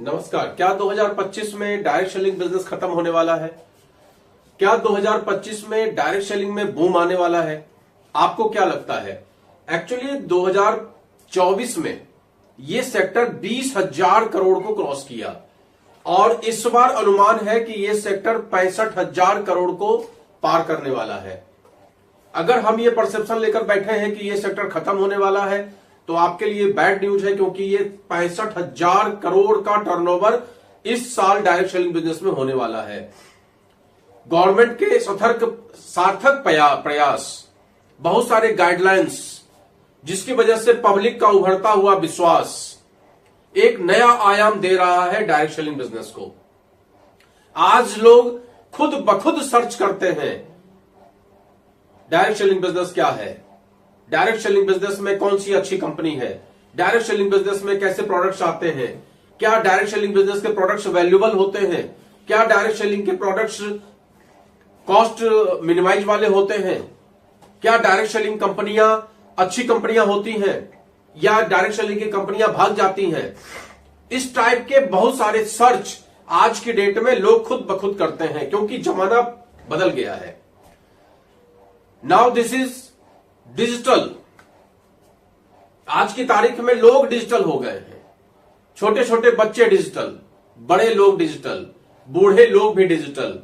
नमस्कार। क्या 2025 में डायरेक्ट सेलिंग बिजनेस खत्म होने वाला है? क्या 2025 में डायरेक्ट सेलिंग में बूम आने वाला है? आपको क्या लगता है? एक्चुअली 2024 में यह सेक्टर 20,000 करोड़ को क्रॉस किया और इस बार अनुमान है कि यह सेक्टर 65,000 करोड़ को पार करने वाला है। अगर हम ये परसेप्शन लेकर बैठे हैं कि यह सेक्टर खत्म होने वाला है तो आपके लिए बैड न्यूज है, क्योंकि ये 65,000 करोड़ का टर्नओवर इस साल डायरेक्ट सेलिंग बिजनेस में होने वाला है। गवर्नमेंट के सार्थक प्रयास, बहुत सारे गाइडलाइंस, जिसकी वजह से पब्लिक का उभरता हुआ विश्वास एक नया आयाम दे रहा है डायरेक्ट सेलिंग बिजनेस को। आज लोग खुद ब खुद सर्च करते हैं डायरेक्ट सेलिंग बिजनेस क्या है, डायरेक्ट सेलिंग बिजनेस में कौन सी अच्छी कंपनी है, डायरेक्ट सेलिंग बिजनेस में कैसे प्रोडक्ट्स आते हैं, क्या डायरेक्ट सेलिंग बिजनेस के प्रोडक्ट्स वैल्यूएबल होते हैं, क्या डायरेक्ट सेलिंग के प्रोडक्ट्स कॉस्ट मिनिमाइज वाले होते हैं, क्या डायरेक्ट सेलिंग कंपनियां अच्छी कंपनियां होती हैं या डायरेक्ट सेलिंग की कंपनियां भाग जाती हैं। इस टाइप के बहुत सारे सर्च आज की डेट में लोग खुद ब खुद करते हैं, क्योंकि जमाना बदल गया है। Now this is digital. आज की तारीख में लोग डिजिटल हो गए हैं। छोटे छोटे बच्चे डिजिटल, बड़े लोग डिजिटल, बूढ़े लोग भी डिजिटल।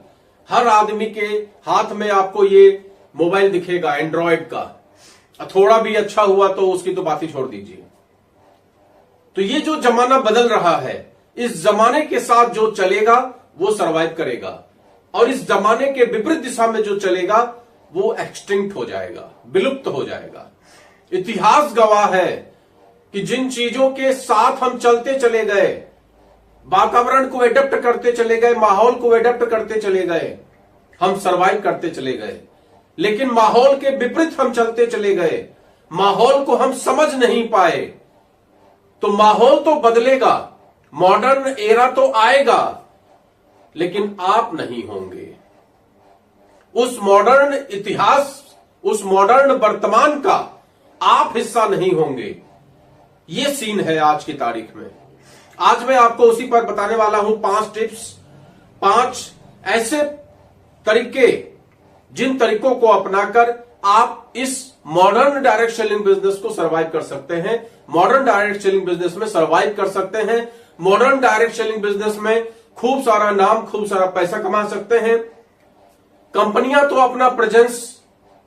हर आदमी के हाथ में आपको ये मोबाइल दिखेगा एंड्रॉयड का। थोड़ा भी अच्छा हुआ तो उसकी तो बात ही छोड़ दीजिए। तो ये जो जमाना बदल रहा है, इस जमाने के साथ जो चलेगा वो सरवाइव करेगा, और इस जमाने के विपरीत दिशा में जो चलेगा वो एक्सटिंक्ट हो जाएगा, विलुप्त हो जाएगा। इतिहास गवाह है कि जिन चीजों के साथ हम चलते चले गए, वातावरण को एडप्ट करते चले गए, माहौल को एडप्ट करते चले गए, हम सरवाइव करते चले गए। लेकिन माहौल के विपरीत हम चलते चले गए, माहौल को हम समझ नहीं पाए, तो माहौल तो बदलेगा, मॉडर्न एरा तो आएगा, लेकिन आप नहीं होंगे। उस मॉडर्न इतिहास, उस मॉडर्न वर्तमान का आप हिस्सा नहीं होंगे। यह सीन है आज की तारीख में। आज मैं आपको उसी पर बताने वाला हूं 5 टिप्स, 5 ऐसे तरीके, जिन तरीकों को अपनाकर आप इस मॉडर्न डायरेक्ट सेलिंग बिजनेस को सरवाइव कर सकते हैं, मॉडर्न डायरेक्ट सेलिंग बिजनेस में सरवाइव कर सकते हैं, मॉडर्न डायरेक्ट सेलिंग बिजनेस में खूब सारा नाम, खूब सारा पैसा कमा सकते हैं। कंपनियां तो अपना प्रेजेंस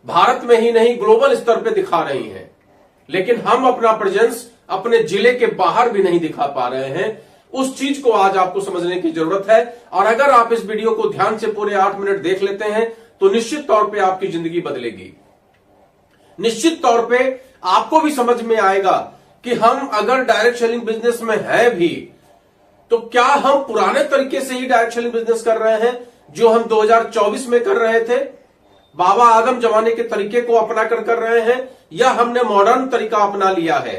भारत में ही नहीं ग्लोबल स्तर पे दिखा रही हैं, लेकिन हम अपना प्रेजेंस अपने जिले के बाहर भी नहीं दिखा पा रहे हैं। उस चीज को आज आपको समझने की जरूरत है, और अगर आप इस वीडियो को ध्यान से पूरे 8 मिनट देख लेते हैं तो निश्चित तौर पे आपकी जिंदगी बदलेगी। निश्चित तौर पे आपको भी समझ में आएगा कि हम अगर डायरेक्ट सेलिंग बिजनेस में है भी, तो क्या हम पुराने तरीके से ही डायरेक्ट सेलिंग बिजनेस कर रहे हैं जो हम 2024 में कर रहे थे, बाबा आदम जमाने के तरीके को अपना कर रहे हैं, या हमने मॉडर्न तरीका अपना लिया है।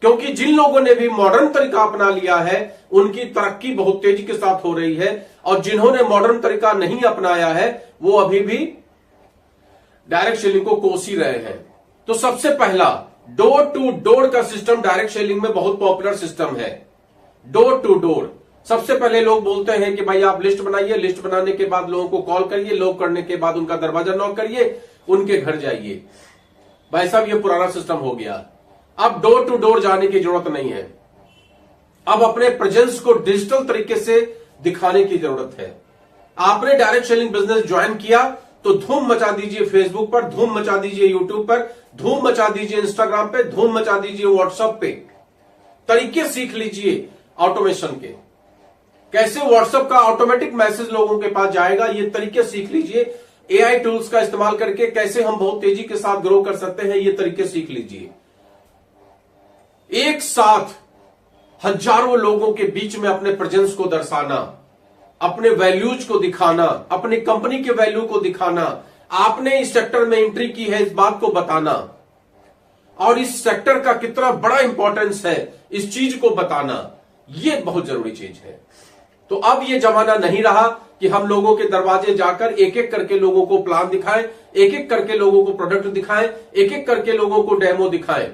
क्योंकि जिन लोगों ने भी मॉडर्न तरीका अपना लिया है उनकी तरक्की बहुत तेजी के साथ हो रही है, और जिन्होंने मॉडर्न तरीका नहीं अपनाया है वो अभी भी डायरेक्ट सेलिंग को कोस ही रहे हैं। तो सबसे पहला, डोर टू डोर का सिस्टम डायरेक्ट सेलिंग में बहुत पॉपुलर सिस्टम है। Door to door. सबसे पहले लोग बोलते हैं कि भाई आप लिस्ट बनाइए, लिस्ट बनाने के बाद लोगों को कॉल करिए, लॉक करने के बाद उनका दरवाजा नॉक करिए, उनके घर जाइए। भाई साहब, ये पुराना सिस्टम हो गया। अब डोर टू डोर जाने की जरूरत नहीं है। अब अपने प्रेजेंस को डिजिटल तरीके से दिखाने की जरूरत है। आपने डायरेक्ट सेलिंग बिजनेस ज्वाइन किया तो धूम मचा दीजिए फेसबुक पर, धूम मचा दीजिए यूट्यूब पर, धूम मचा दीजिए इंस्टाग्राम पे, धूम मचा दीजिए व्हाट्सएप पे। तरीके सीख लीजिए ऑटोमेशन के, कैसे व्हाट्सएप का ऑटोमेटिक मैसेज लोगों के पास जाएगा, ये तरीके सीख लीजिए। एआई टूल्स का इस्तेमाल करके कैसे हम बहुत तेजी के साथ ग्रो कर सकते हैं, ये तरीके सीख लीजिए। एक साथ हजारों लोगों के बीच में अपने प्रेजेंस को दर्शाना, अपने वैल्यूज को दिखाना, अपनी कंपनी के वैल्यू को दिखाना, आपने इस सेक्टर में एंट्री की है इस बात को बताना, और इस सेक्टर का कितना बड़ा इंपॉर्टेंस है इस चीज को बताना, यह बहुत जरूरी चीज है। तो अब यह जमाना नहीं रहा कि हम लोगों के दरवाजे जाकर एक एक करके लोगों को प्लान दिखाएं, एक एक करके लोगों को प्रोडक्ट दिखाएं, एक एक करके लोगों को डेमो दिखाएं।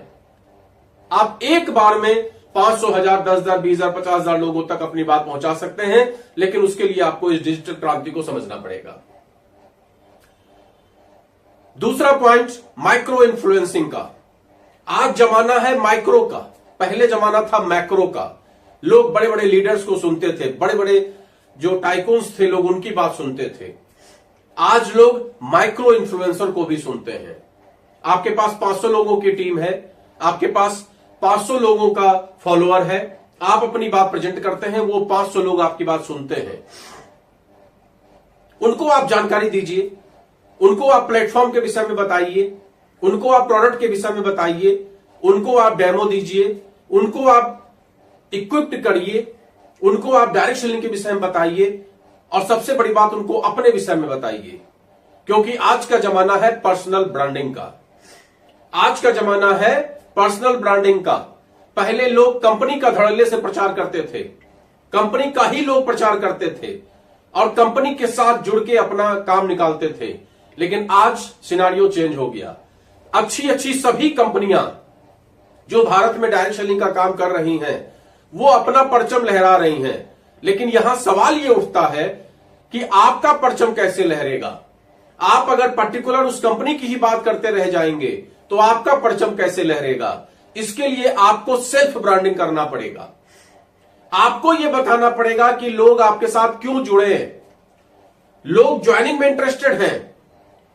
आप एक बार में 500, 1000, 10,000, 20,000, 50,000 लोगों तक अपनी बात पहुंचा सकते हैं, लेकिन उसके लिए आपको इस डिजिटल क्रांति को समझना पड़ेगा। दूसरा पॉइंट, माइक्रो इन्फ्लुएंसिंग का। आज जमाना है माइक्रो का, पहले जमाना था मैक्रो का। लोग बड़े बड़े लीडर्स को सुनते थे, बड़े बड़े जो टाइकून्स थे लोग उनकी बात सुनते थे। आज लोग माइक्रो इन्फ्लुएंसर को भी सुनते हैं। आपके पास 500 लोगों की टीम है, आपके पास 500 लोगों का फॉलोअर है, आप अपनी बात प्रेजेंट करते हैं, वो 500 लोग आपकी बात सुनते हैं। उनको आप जानकारी दीजिए, उनको आप प्लेटफॉर्म के विषय में बताइए, उनको आप प्रोडक्ट के विषय में बताइए, उनको आप डेमो दीजिए, उनको आप इक्विप्ड करिए, उनको आप डायरेक्ट सेलिंग के विषय में बताइए, और सबसे बड़ी बात उनको अपने विषय में बताइए। क्योंकि आज का जमाना है पर्सनल ब्रांडिंग का। आज का जमाना है पर्सनल ब्रांडिंग का। पहले लोग कंपनी का धड़ल्ले से प्रचार करते थे, कंपनी का ही लोग प्रचार करते थे और कंपनी के साथ जुड़ के अपना काम निकालते थे। लेकिन आज सिनारियो चेंज हो गया। अच्छी अच्छी सभी कंपनियां जो भारत में डायरेक्ट सेलिंग का काम कर रही हैं, वो अपना परचम लहरा रही हैं। लेकिन यहां सवाल यह उठता है कि आपका परचम कैसे लहरेगा। आप अगर पर्टिकुलर उस कंपनी की ही बात करते रह जाएंगे तो आपका परचम कैसे लहरेगा। इसके लिए आपको सेल्फ ब्रांडिंग करना पड़ेगा। आपको यह बताना पड़ेगा कि लोग आपके साथ क्यों जुड़े हैं। लोग ज्वाइनिंग में इंटरेस्टेड हैं,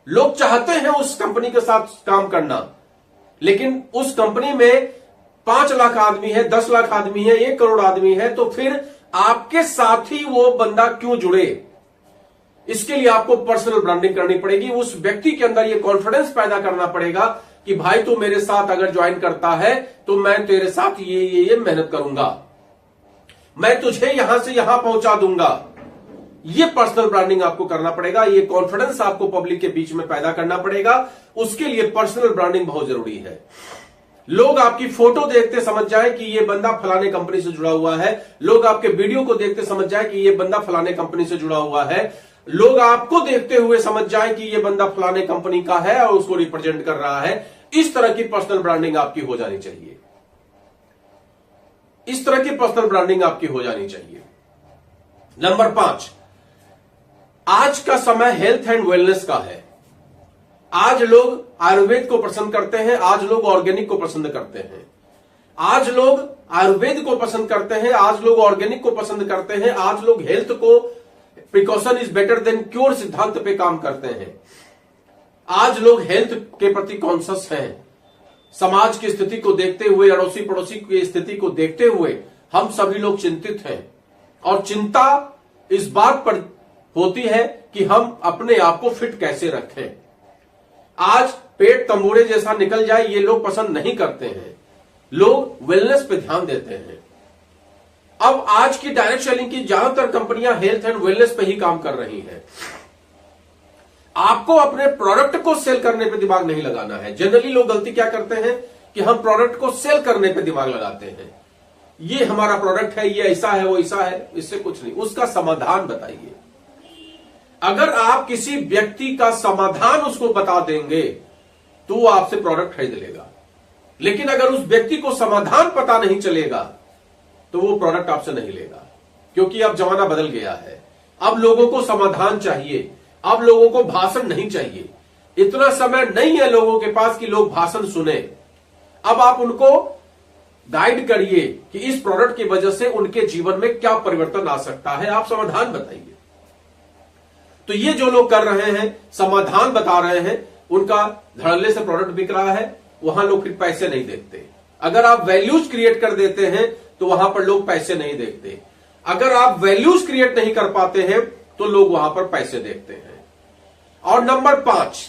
लोग चाहते हैं उस कंपनी के साथ काम करना, लेकिन उस कंपनी में 5 लाख आदमी है, 10 लाख आदमी है, 1 करोड़ आदमी है, तो फिर आपके साथ ही वो बंदा क्यों जुड़े। इसके लिए आपको पर्सनल ब्रांडिंग करनी पड़ेगी। उस व्यक्ति के अंदर ये कॉन्फिडेंस पैदा करना पड़ेगा कि भाई तू मेरे साथ अगर ज्वाइन करता है तो मैं तेरे साथ ये मेहनत करूंगा, मैं तुझे यहां से यहां पहुंचा दूंगा। ये पर्सनल ब्रांडिंग आपको करना पड़ेगा। ये कॉन्फिडेंस आपको पब्लिक के बीच में पैदा करना पड़ेगा। उसके लिए पर्सनल ब्रांडिंग बहुत जरूरी है। लोग आपकी फोटो देखते समझ जाए कि ये बंदा फलाने कंपनी से जुड़ा हुआ है। लोग आपके वीडियो को देखते समझ जाए कि ये बंदा फलाने कंपनी से जुड़ा हुआ है। लोग आपको देखते हुए समझ जाए कि ये बंदा फलाने कंपनी का है और उसको रिप्रेजेंट कर रहा है। इस तरह की पर्सनल ब्रांडिंग आपकी हो जानी चाहिए। इस तरह की पर्सनल ब्रांडिंग आपकी हो जानी चाहिए। नंबर 5, आज का समय हेल्थ एंड वेलनेस का है। आज लोग आयुर्वेद को पसंद करते हैं, आज लोग ऑर्गेनिक को पसंद करते हैं, आज लोग आयुर्वेद को पसंद करते हैं, आज लोग ऑर्गेनिक को पसंद करते हैं, आज लोग हेल्थ को precaution is better than cure सिद्धांत पे काम करते हैं। आज लोग हेल्थ के प्रति कॉन्शियस हैं। समाज की स्थिति को देखते हुए, अड़ोसी पड़ोसी की स्थिति को देखते हुए हम सभी लोग चिंतित हैं और चिंता इस बात पर होती है कि हम अपने आप को फिट कैसे रखें। आज पेट तंबूरे जैसा निकल जाए ये लोग पसंद नहीं करते हैं। लोग वेलनेस पे ध्यान देते हैं। अब आज की डायरेक्ट सेलिंग की ज्यादातर कंपनियां हेल्थ एंड वेलनेस पे ही काम कर रही हैं। आपको अपने प्रोडक्ट को सेल करने पे दिमाग नहीं लगाना है। जनरली लोग गलती क्या करते हैं कि हम प्रोडक्ट को सेल करने पे दिमाग लगाते हैं। ये हमारा प्रोडक्ट है, ये ऐसा है, वो ऐसा है, इससे कुछ नहीं। उसका समाधान बताइए। अगर आप किसी व्यक्ति का समाधान उसको बता देंगे तो वो आपसे प्रोडक्ट खरीद लेगा। लेकिन अगर उस व्यक्ति को समाधान पता नहीं चलेगा तो वो प्रोडक्ट आपसे नहीं लेगा। क्योंकि अब जमाना बदल गया है। अब लोगों को समाधान चाहिए, अब लोगों को भाषण नहीं चाहिए। इतना समय नहीं है लोगों के पास कि लोग भाषण सुने। अब आप उनको गाइड करिए कि इस प्रोडक्ट की वजह से उनके जीवन में क्या परिवर्तन आ सकता है। आप समाधान बताइए। तो ये जो लोग कर रहे हैं, समाधान बता रहे हैं, उनका धड़ल्ले से प्रोडक्ट बिक रहा है। वहां लोग फिर पैसे नहीं देखते। अगर आप वैल्यूज क्रिएट कर देते हैं तो वहां पर लोग पैसे नहीं देखते। अगर आप वैल्यूज क्रिएट नहीं कर पाते हैं तो लोग वहां पर पैसे देखते हैं। और नंबर 5,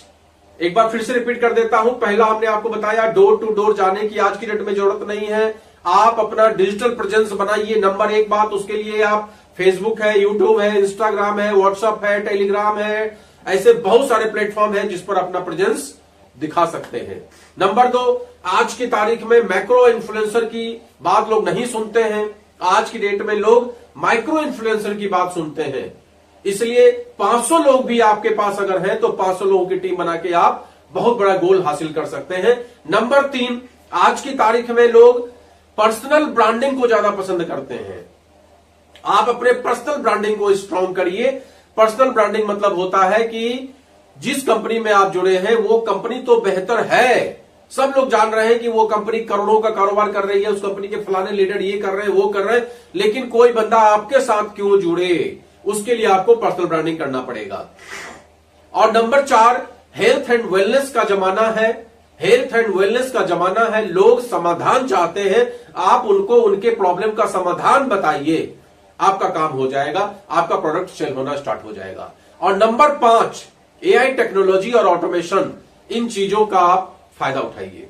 एक बार फिर से रिपीट कर देता हूं। पहला हमने आपको बताया डोर टू डोर जाने की आज की डेट में जरूरत नहीं है। आप अपना डिजिटल प्रेजेंस बनाइए। नंबर 1 बात, उसके लिए आप फेसबुक है, यूट्यूब है, इंस्टाग्राम है, व्हाट्सएप है, टेलीग्राम है, ऐसे बहुत सारे प्लेटफॉर्म हैं जिस पर अपना प्रेजेंस दिखा सकते हैं। नंबर 2, आज की तारीख में मैक्रो इन्फ्लुएंसर की बात लोग नहीं सुनते हैं। आज की डेट में लोग माइक्रो इन्फ्लुएंसर की बात सुनते हैं। इसलिए 500 लोग भी आपके पास अगर हैं तो 500 लोगों की टीम बना के आप बहुत बड़ा गोल हासिल कर सकते हैं। नंबर 3, आज की तारीख में लोग पर्सनल ब्रांडिंग को ज्यादा पसंद करते हैं। आप अपने पर्सनल ब्रांडिंग को स्ट्रॉन्ग करिए। पर्सनल ब्रांडिंग मतलब होता है कि जिस कंपनी में आप जुड़े हैं वो कंपनी तो बेहतर है, सब लोग जान रहे हैं कि वो कंपनी करोड़ों का कारोबार कर रही है, उस कंपनी के फलाने लीडर ये कर रहे हैं वो कर रहे हैं, लेकिन कोई बंदा आपके साथ क्यों जुड़े, उसके लिए आपको पर्सनल ब्रांडिंग करना पड़ेगा। और नंबर 4, हेल्थ एंड वेलनेस का जमाना है। हेल्थ एंड वेलनेस का जमाना है, लोग समाधान चाहते हैं, आप उनको उनके प्रॉब्लम का समाधान बताइए, आपका काम हो जाएगा, आपका प्रोडक्ट सेल होना स्टार्ट हो जाएगा। और नंबर 5, एआई टेक्नोलॉजी और ऑटोमेशन, इन चीजों का आप फायदा उठाइए।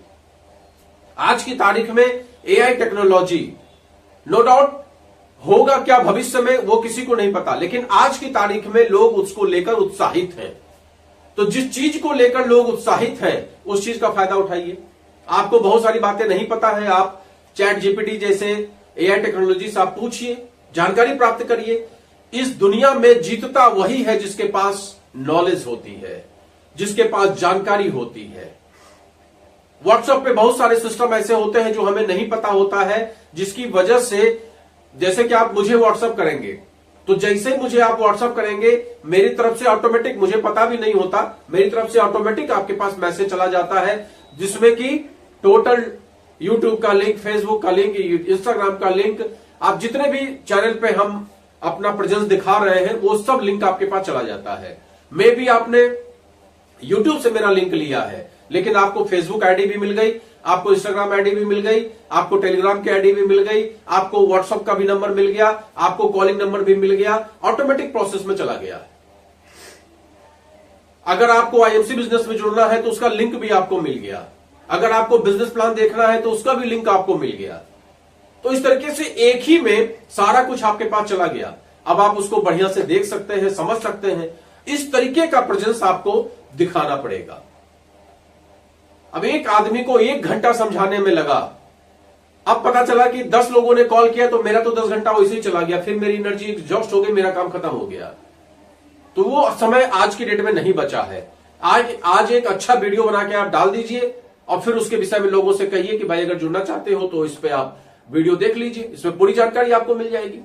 आज की तारीख में एआई टेक्नोलॉजी नो डाउट होगा क्या भविष्य में वो किसी को नहीं पता, लेकिन आज की तारीख में लोग उसको लेकर उत्साहित हैं। तो जिस चीज को लेकर लोग उत्साहित हैं उस चीज का फायदा उठाइए। आपको बहुत सारी बातें नहीं पता है, आप चैट जीपीटी जैसे एआई टेक्नोलॉजी से आप पूछिए, जानकारी प्राप्त करिए। इस दुनिया में जीतता वही है जिसके पास नॉलेज होती है, जिसके पास जानकारी होती है। व्हाट्सएप पे बहुत सारे सिस्टम ऐसे होते हैं जो हमें नहीं पता होता है, जिसकी वजह से जैसे कि आप मुझे व्हाट्सएप करेंगे तो जैसे मुझे आप व्हाट्सएप करेंगे मेरी तरफ से ऑटोमेटिक, मुझे पता भी नहीं होता, मेरी तरफ से ऑटोमेटिक आपके पास मैसेज चला जाता है जिसमें कि टोटल यूट्यूब का लिंक, फेसबुक का लिंक, इंस्टाग्राम का लिंक, आप जितने भी चैनल पे हम अपना प्रेजेंस दिखा रहे हैं वो सब लिंक आपके पास चला जाता है। मे भी आपने यूट्यूब से मेरा लिंक लिया है लेकिन आपको फेसबुक आईडी भी मिल गई, आपको इंस्टाग्राम आईडी भी मिल गई, आपको टेलीग्राम की आईडी भी मिल गई, आपको व्हाट्सएप का भी नंबर मिल गया, आपको कॉलिंग नंबर भी मिल गया, ऑटोमेटिक प्रोसेस में चला गया। अगर आपको आईएमसी बिजनेस में जुड़ना है तो उसका लिंक भी आपको मिल गया, अगर आपको बिजनेस प्लान देखना है तो उसका भी लिंक आपको मिल गया। तो इस तरीके से एक ही में सारा कुछ आपके पास चला गया। अब आप उसको बढ़िया से देख सकते हैं, समझ सकते हैं। इस तरीके का प्रेजेंस आपको दिखाना पड़ेगा। अब एक आदमी को 1 घंटा समझाने में लगा, अब पता चला कि 10 लोगों ने कॉल किया तो मेरा तो 10 घंटा वैसे ही चला गया, फिर मेरी एनर्जी एग्जॉस्ट हो गई, मेरा काम खत्म हो गया। तो वो समय आज की डेट में नहीं बचा है। आज एक अच्छा वीडियो बना के आप डाल दीजिए और फिर उसके विषय में लोगों से कहिए कि भाई अगर जुड़ना चाहते हो तो इस पे आप वीडियो देख लीजिए, इसमें पूरी जानकारी आपको मिल जाएगी।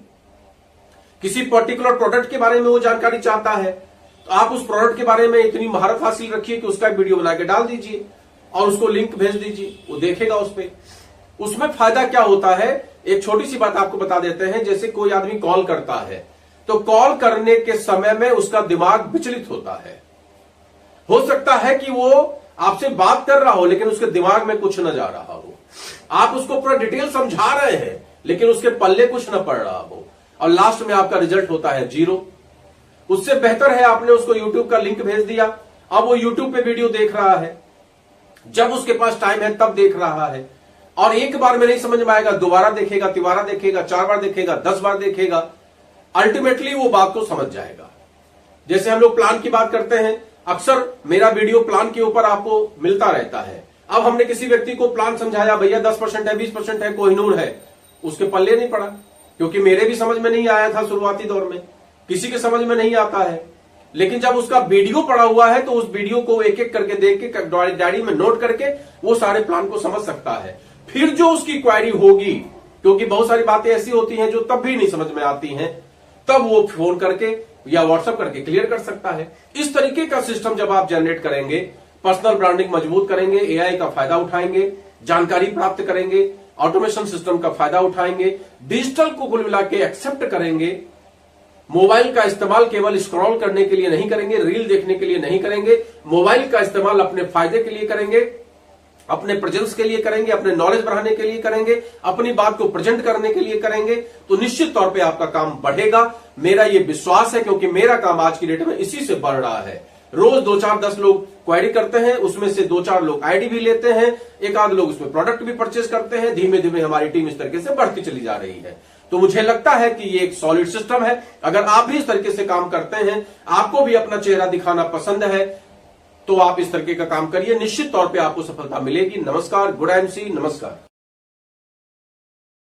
किसी पर्टिकुलर प्रोडक्ट के बारे में वो जानकारी चाहता है तो आप उस प्रोडक्ट के बारे में इतनी महारत हासिल रखिए कि उसका वीडियो बना के डाल दीजिए और उसको लिंक भेज दीजिए, वो देखेगा उस पे। उसमें फायदा क्या होता है, एक छोटी सी बात आपको बता देते हैं। जैसे कोई आदमी कॉल करता है तो कॉल करने के समय में उसका दिमाग विचलित होता है। हो सकता है कि वो आपसे बात कर रहा हो लेकिन उसके दिमाग में कुछ न जा रहा हो, आप उसको पूरा डिटेल समझा रहे हैं लेकिन उसके पल्ले कुछ न पड़ रहा हो और लास्ट में आपका रिजल्ट होता है 0। उससे बेहतर है आपने उसको यूट्यूब का लिंक भेज दिया, अब वो यूट्यूब पे वीडियो देख रहा है, जब उसके पास टाइम है तब देख रहा है, और एक बार में नहीं समझ में आएगा, दोबारा देखेगा, तिबारा देखेगा, 4 बार देखेगा, 10 बार देखेगा, अल्टीमेटली वो बात को समझ जाएगा। जैसे हम लोग प्लान की बात करते हैं, अक्सर मेरा वीडियो प्लान के ऊपर आपको मिलता रहता है। अब हमने किसी व्यक्ति को प्लान समझाया, भैया 10% है, 20% है, कोहिनूर है, उसके पल्ले नहीं पड़ा, क्योंकि मेरे भी समझ में नहीं आया था शुरुआती दौर में, किसी के समझ में नहीं आता है। लेकिन जब उसका वीडियो पड़ा हुआ है तो उस वीडियो को एक एक करके देख के डायरी में नोट करके वो सारे प्लान को समझ सकता है। फिर जो उसकी क्वेरी होगी, क्योंकि बहुत सारी बातें ऐसी होती हैं जो तब भी नहीं समझ में आती हैं, तब वो फोन करके या व्हाट्सएप करके क्लियर कर सकता है। इस तरीके का सिस्टम जब आप जनरेट करेंगे, पर्सनल ब्रांडिंग मजबूत करेंगे, एआई का फायदा उठाएंगे, जानकारी प्राप्त करेंगे, ऑटोमेशन सिस्टम का फायदा उठाएंगे, डिजिटल को कुल मिला के एक्सेप्ट करेंगे, मोबाइल का इस्तेमाल केवल स्क्रॉल करने के लिए नहीं करेंगे, रील देखने के लिए नहीं करेंगे, मोबाइल का इस्तेमाल अपने फायदे के लिए करेंगे, अपने प्रेजेंस के लिए करेंगे, अपने नॉलेज बढ़ाने के लिए करेंगे, अपनी बात को प्रेजेंट करने के लिए करेंगे, तो निश्चित तौर पे आपका काम बढ़ेगा। मेरा ये विश्वास है, क्योंकि मेरा काम आज की डेट में इसी से बढ़ रहा है। रोज 2, 4, 10 लोग क्वेरी करते हैं, उसमें से 2, 4 लोग आईडी भी लेते हैं, 1 आध लोग उसमें प्रोडक्ट भी परचेज करते हैं। धीमे धीमे हमारी टीम इस तरीके से बढ़ती चली जा रही है। तो मुझे लगता है कि ये एक सॉलिड सिस्टम है। अगर आप भी इस तरीके से काम करते हैं, आपको भी अपना चेहरा दिखाना पसंद है, तो आप इस तरीके का काम करिए, निश्चित तौर पे आपको सफलता मिलेगी। नमस्कार, गुड एमसी, नमस्कार।